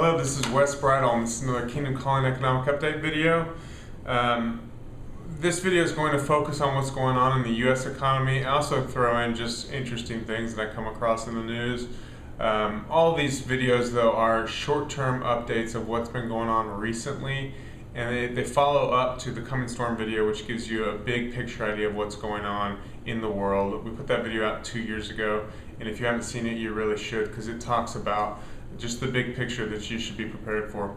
Hello, this is Wes Bridle, and this is another Kingdom Calling Economic Update video. This video is going to focus on what's going on in the U.S. economy. I also throw in just interesting things that I come across in the news. All these videos, though, are short-term updates of what's been going on recently, and they follow up to the Coming Storm video, which gives you a big picture idea of what's going on in the world. We put that video out 2 years ago, and if you haven't seen it, you really should, because it talks about just the big picture that you should be prepared for.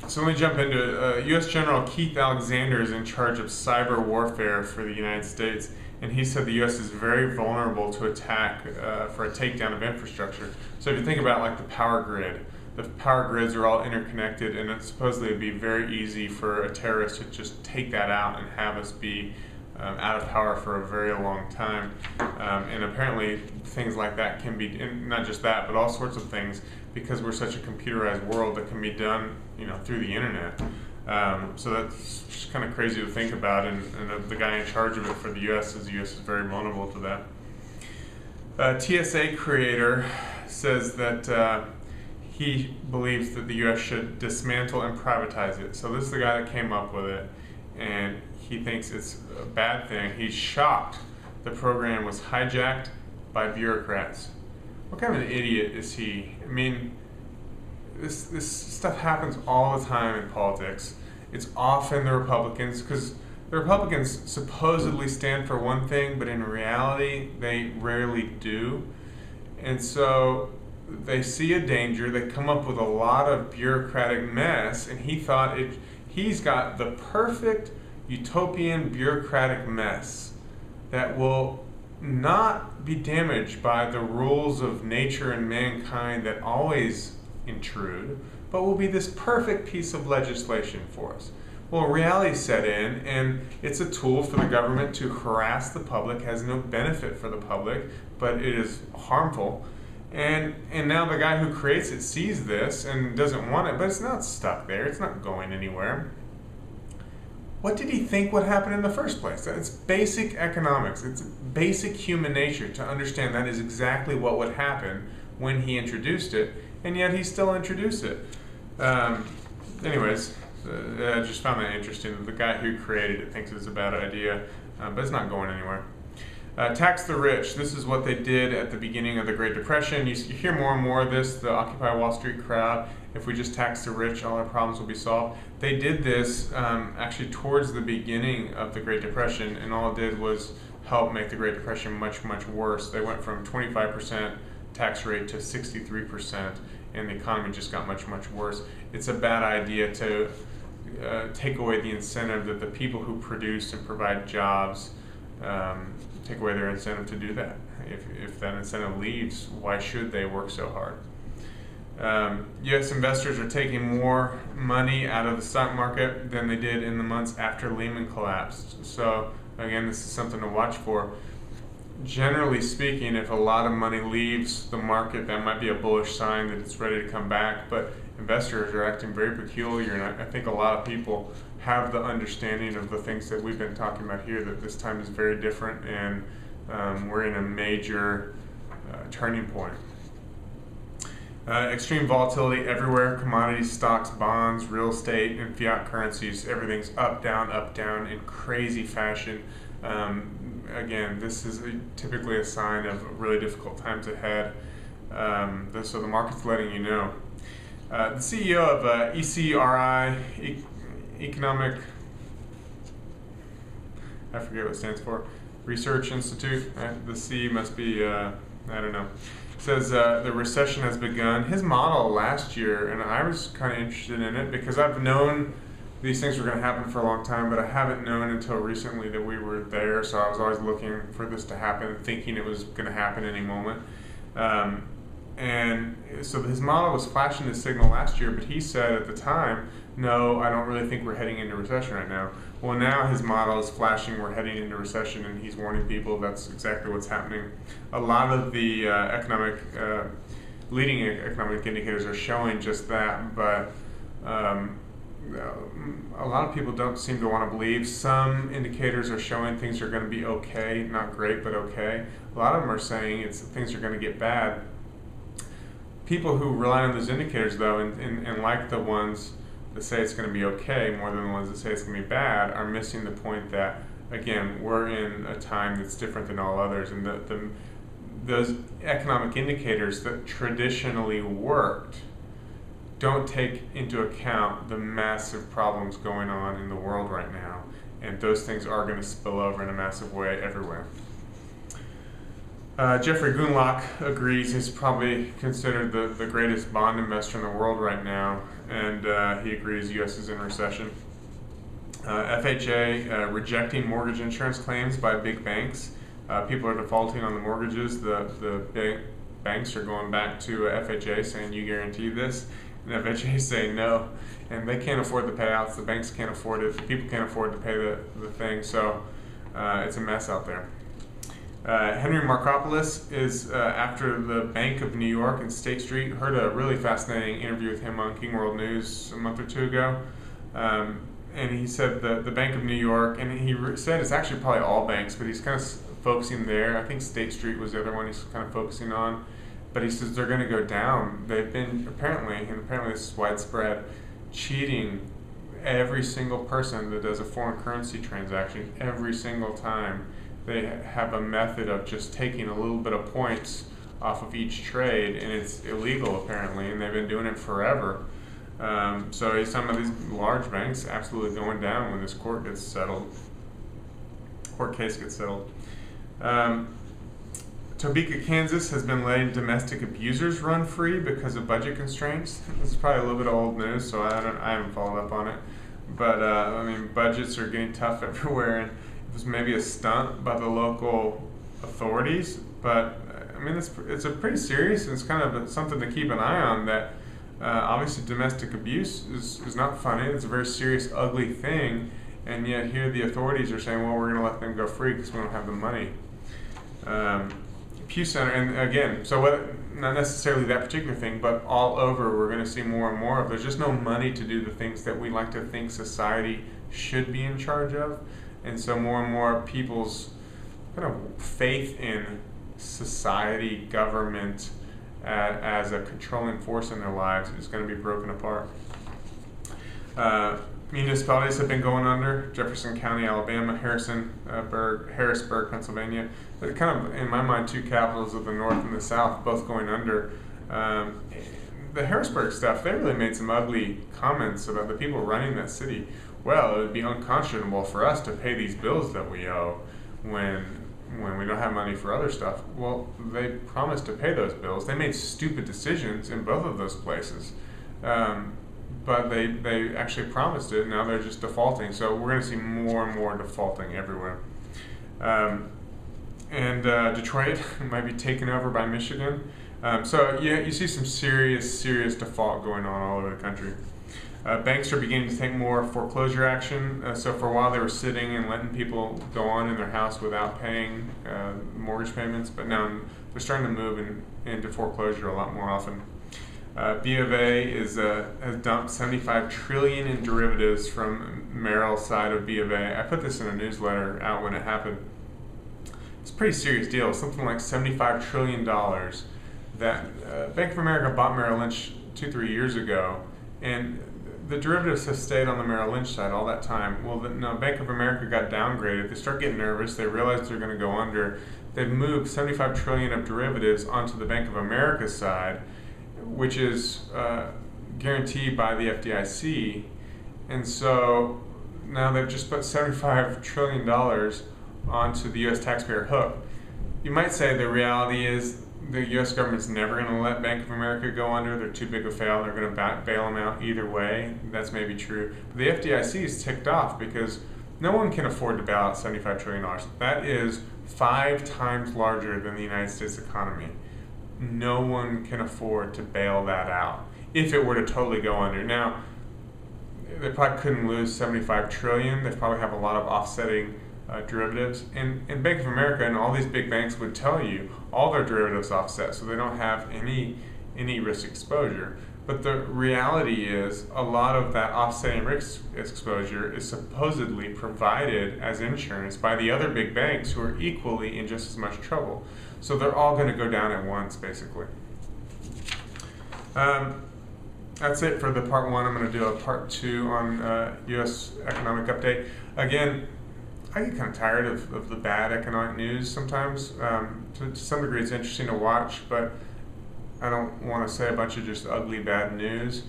So let me jump into it. U.S. General Keith Alexander is in charge of cyber warfare for the United States, and he said the U.S. is very vulnerable to attack for a takedown of infrastructure. So if you think about like the power grids are all interconnected, and it's supposedly it'd be very easy for a terrorist to just take that out and have us be out of power for a very long time. And apparently things like that can be, and not just that, but all sorts of things, because we're such a computerized world, that can be done, through the internet. So that's just kind of crazy to think about, and the guy in charge of it for the U.S. is very vulnerable to that. TSA creator says that he believes that the U.S. should dismantle and privatize it. So this is the guy that came up with it, and he thinks it's a bad thing. He's shocked the program was hijacked by bureaucrats. What kind of an idiot is he? I mean, this stuff happens all the time in politics. It's often the Republicans, because the Republicans supposedly stand for one thing, but in reality, they rarely do. And so they see a danger, they come up with a lot of bureaucratic mess, and he thought he's got the perfect utopian bureaucratic mess that will not be damaged by the rules of nature and mankind that always intrude, but will be this perfect piece of legislation for us. Well, reality set in, and it's a tool for the government to harass the public, has no benefit for the public, but it is harmful. And now the guy who creates it sees this and doesn't want it, but it's not stuck there, it's not going anywhere. What did he think would happen in the first place? It's basic economics. It's basic human nature to understand that is exactly what would happen when he introduced it, and yet he still introduced it. Anyways, I just found that interesting. The guy who created it thinks it's a bad idea, but it's not going anywhere. Tax the rich. This is what they did at the beginning of the Great Depression. You hear more and more of this, the Occupy Wall Street crowd. If we just tax the rich, all our problems will be solved. They did this actually towards the beginning of the Great Depression, and all it did was help make the Great Depression much, much worse. They went from 25% tax rate to 63%, and the economy just got much, much worse. It's a bad idea to take away the incentive that the people who produce and provide jobs take away their incentive to do that. If that incentive leaves, why should they work so hard? U.S. investors are taking more money out of the stock market than they did in the months after Lehman collapsed. So again, this is something to watch for. Generally speaking, if a lot of money leaves the market, that might be a bullish sign that it's ready to come back, but investors are acting very peculiar, and I think a lot of people have the understanding of the things that we've been talking about here, that this time is very different, and we're in a major turning point. Extreme volatility everywhere: commodities, stocks, bonds, real estate, and fiat currencies. Everything's up, down in crazy fashion. Again, this is typically a sign of really difficult times ahead. So the market's letting you know. The CEO of ECRI, Economic, I forget what it stands for, Research Institute, right? The C must be, I don't know, says the recession has begun. His model last year, and I was kind of interested in it because I've known these things were going to happen for a long time, but I haven't known until recently that we were there, so I was always looking for this to happen, thinking it was going to happen any moment. And so his model was flashing the signal last year, but he said at the time, no, I don't really think we're heading into recession right now. Well, now his model is flashing, we're heading into recession, and he's warning people that's exactly what's happening. A lot of the leading economic indicators are showing just that, but a lot of people don't seem to want to believe. Some indicators are showing things are going to be okay, not great, but okay. A lot of them are saying things are going to get bad. people who rely on those indicators, though, and like the ones that say it's going to be okay more than the ones that say it's going to be bad, are missing the point that, again, we're in a time that's different than all others, and those economic indicators that traditionally worked don't take into account the massive problems going on in the world right now, and those things are going to spill over in a massive way everywhere. Jeffrey Gundlach agrees. He's probably considered the greatest bond investor in the world right now, and he agrees U.S. is in recession. FHA rejecting mortgage insurance claims by big banks. People are defaulting on the mortgages. The big banks are going back to FHA saying, you guarantee this, and FHA is saying no, and they can't afford the payouts. The banks can't afford it. People can't afford to pay the thing, so it's a mess out there. Henry Markopoulos is after the Bank of New York and State Street. Heard a really fascinating interview with him on King World News a month or two ago. And he said the Bank of New York, and he said it's actually probably all banks, but he's kind of focusing there. I think State Street was the other one he's kind of focusing on. But he says they're going to go down. They've been apparently this is widespread, cheating every single person that does a foreign currency transaction every single time. They have a method of just taking a little bit of points off of each trade, and it's illegal apparently, and they've been doing it forever. So some of these large banks absolutely going down when this court case gets settled. Topeka, Kansas has been letting domestic abusers run free because of budget constraints. This is probably a little bit of old news, so I haven't followed up on it. But I mean, budgets are getting tough everywhere, and it was maybe a stunt by the local authorities, but I mean, it's a pretty serious, and it's kind of something to keep an eye on. That obviously domestic abuse is not funny. It's a very serious, ugly thing, and yet here the authorities are saying, well, we're going to let them go free because we don't have the money. Pew Center, and again, so not necessarily that particular thing, but all over we're going to see more and more of. There's just no money to do the things that we like to think society should be in charge of, and so more and more people's kind of faith in society, government, as a controlling force in their lives is going to be broken apart. Municipalities have been going under. Jefferson County, Alabama, Harrisburg, Pennsylvania. They're kind of, in my mind, two capitals of the North and the South, both going under. The Harrisburg stuff, they really made some ugly comments about the people running that city. Well, it would be unconscionable for us to pay these bills that we owe when we don't have money for other stuff. Well, they promised to pay those bills. They made stupid decisions in both of those places. But they actually promised it, and now they're just defaulting. So we're going to see more and more defaulting everywhere. Detroit might be taken over by Michigan. So yeah, you see some serious default going on all over the country. Banks are beginning to take more foreclosure action. So for a while they were sitting and letting people go on in their house without paying mortgage payments, but now they're starting to move into foreclosure a lot more often. B of A has dumped $75 trillion in derivatives from Merrill's side of B of A. I put this in a newsletter out when it happened. It's a pretty serious deal, something like $75 trillion that Bank of America bought Merrill Lynch 2-3 years ago, and the derivatives have stayed on the Merrill Lynch side all that time. Well, no, Bank of America got downgraded. They start getting nervous. They realize they're going to go under. They've moved $75 trillion of derivatives onto the Bank of America side, which is guaranteed by the FDIC, and so now they've just put $75 trillion onto the U.S. taxpayer hook. You might say the reality is the U.S. government's never going to let Bank of America go under. They're too big a fail. They're going to bail them out either way. That's maybe true. But the FDIC is ticked off because no one can afford to bail out $75 trillion. That is 5 times larger than the United States economy. No one can afford to bail that out if it were to totally go under. Now, they probably couldn't lose $75 trillion. They probably have a lot of offsetting derivatives. And Bank of America and all these big banks would tell you all their derivatives offset, so they don't have any risk exposure. But the reality is a lot of that offsetting risk exposure is supposedly provided as insurance by the other big banks who are equally in just as much trouble. So they're all going to go down at once, basically. That's it for the part one. I'm going to do a part two on U.S. economic update. Again, I get kind of tired of the bad economic news sometimes. To some degree, it's interesting to watch, but I don't want to say a bunch of just ugly, bad news.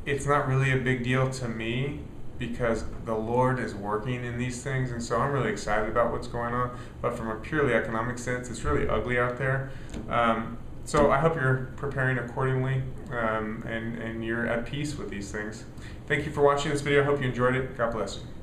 It's not really a big deal to me because the Lord is working in these things, and so I'm really excited about what's going on. But from a purely economic sense, it's really ugly out there. So I hope you're preparing accordingly, and you're at peace with these things. Thank you for watching this video. I hope you enjoyed it. God bless you.